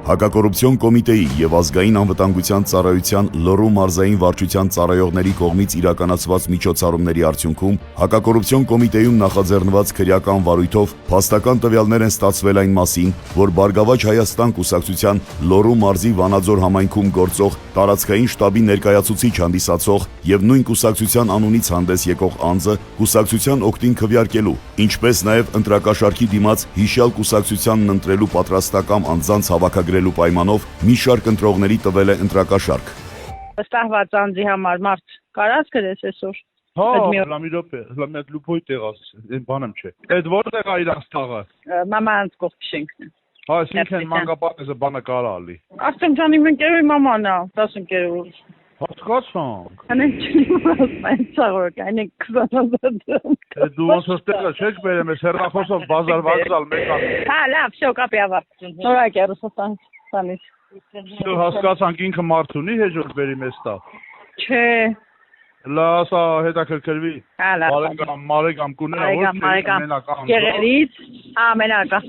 Հակակոռուպցիոն կոմիտեի եւ ազգային անվտանգության ծառայության Լոռու մարզային վարչության ծառայողների կողմից իրականացված միջոցառումների արդյունքում հակակոռուպցիոն կոմիտեում նախաձեռնված քրեական վարույթով փաստական տվյալներ են ստացվել այն մասին, որ Բարգավաճ Հայաստան կուսակցության Լոռու մարզի Վանաձոր համայնքում գործող տարածքային շտաբի ներկայացուցիչ հանդիսացող եւ նույն կուսակցության անունից հանդես եկող անձը կուսակցության օգտին քվեարկելու, ինչպես նաեւ ընտրակաշառքի դիմաց հիշյալ կուսակցությանն ընտրելու պատրաստակամ անձանց հավաքագրելու պայմանով մի շարք ընտրողների տվել է ընտրակաշառք։ Ստահված անձի համար մարդ կարած գրես այսօր։ Հա, լամի րոպե, լամի լուփոյ տեղաս, այն բանեմ չէ։ Այդ որտեղ է իրանց տաղը։ Մամանց կողքի շենքն է։ Հա, այսինքն մանկապարտեզը բանը կարա ալի։ Ասում ջան իմ ընկերոջի մաման է, 10 ընկերոջ։ Հասկացանք։ Անենք չիմաստ ցավոք, անենք 20,000 դրամ։ Դու ոնց որ տեղը չեք բերեմ, ես հեռախոսով բազար վազալ մեկան։ Հա, լավ, всё, կապի ավարտ։ Նորակ է ռուսաստան սանից։ Դու հասկացանք ինքը մարդ ունի հեժոր բերի մեզ տա։ Չէ։ Լասա հետաքրքրվի։ Հա, լավ։ Մարեգամ կուները Մարեգամ։ Գերերից ամենակա։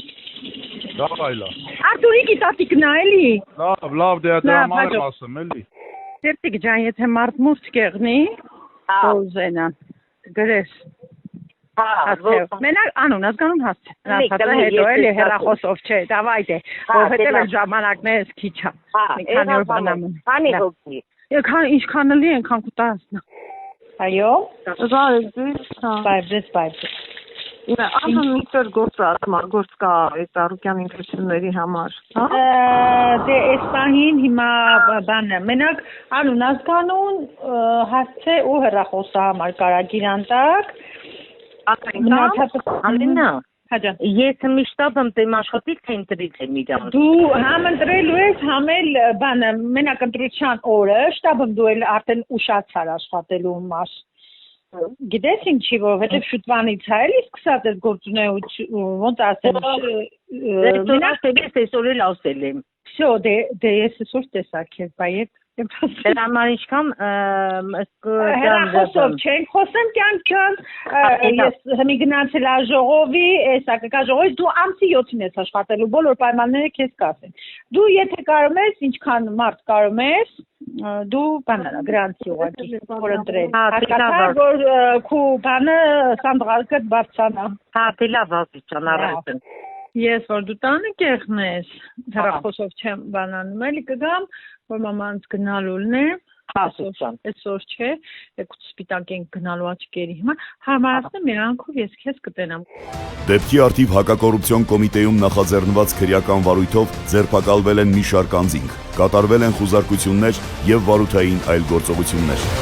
Լավ այլա։ Արտուրիկի տատիկն է էլի։ Լավ, դե դա մանր ասեմ էլի։ Տերտիկ ջան, եթե մարդ մուստ կեղնի, ուզենա, գրես։ Մենակ անուն, ազգանուն հասցե։ Հասցե հետո էլի հեռախոսով չէ, դավայ դե, որովհետև այդ ժամանակն է քիչ է։ Մի քանի օր բանամուն։ Քանի հոգի։ Ինչքան լի ենքան կուտասնա։ Այո։ Բայց։ Ահա միտր գործ կա այդ առուկյան ինքնությունների համար, հա։ Դե այս պահին հիմա բանը, մենակ անուն ազգանուն հասցե ու հեռախոսը համար կարագիր անտակ։ Ալինա, ես միշտ եմ տեմ աշխատիկ թե ընտրիք եմ իրան։ Դու համ ընտրելու ես, համ էլ բանը, մենակ ընտրության օրը, շտաբում դու էլ արդեն ուշացար աշխատելու մաս։ Գիտես ինչի, որովհետև շուտվանից է էլի սկսած այդ գործունեություն, ոնց ասեմ, մենակ ես այսօր էլ ասել եմ։ Всё, դե ես այսօր տեսա քեզ, բայց Դրա համար ինչքան հեռախոսով չենք խոսեմ կյանք ջան, ես հիմի գնացել աժողովի, էսա կաժողովի, դու ամսի 7-ին ես աշխատելու, բոլոր պայմանները քեզ կասեն։ Դու եթե կարող ես, ինչքան մարդ կարող ես, դու բանալա գրանցի ուղղակի, որ ընտրել։ Հասկացա, որ քու բանը սանդղակը բարձանա։ Հա, դե լավ ասիճան առայժմ։ Ես որ դու տանը կեղնես, հեռախոսով չեմ բանանում, էլի կգամ, որ մամանց գնալուլն է, այսօր չէ, եկուց սպիտակ ենք գնալու աչկերի հիմա, հարմարացնեմ երանքով ես քեզ կտենամ։ Դեպքի արդիվ հակակոռուպցիոն կոմիտեում նախաձեռնված քրեական վարույթով ձերբակալվել են մի շարք անձինք, կատարվել են խուզարկություններ եւ վարութային այլ գործողություններ։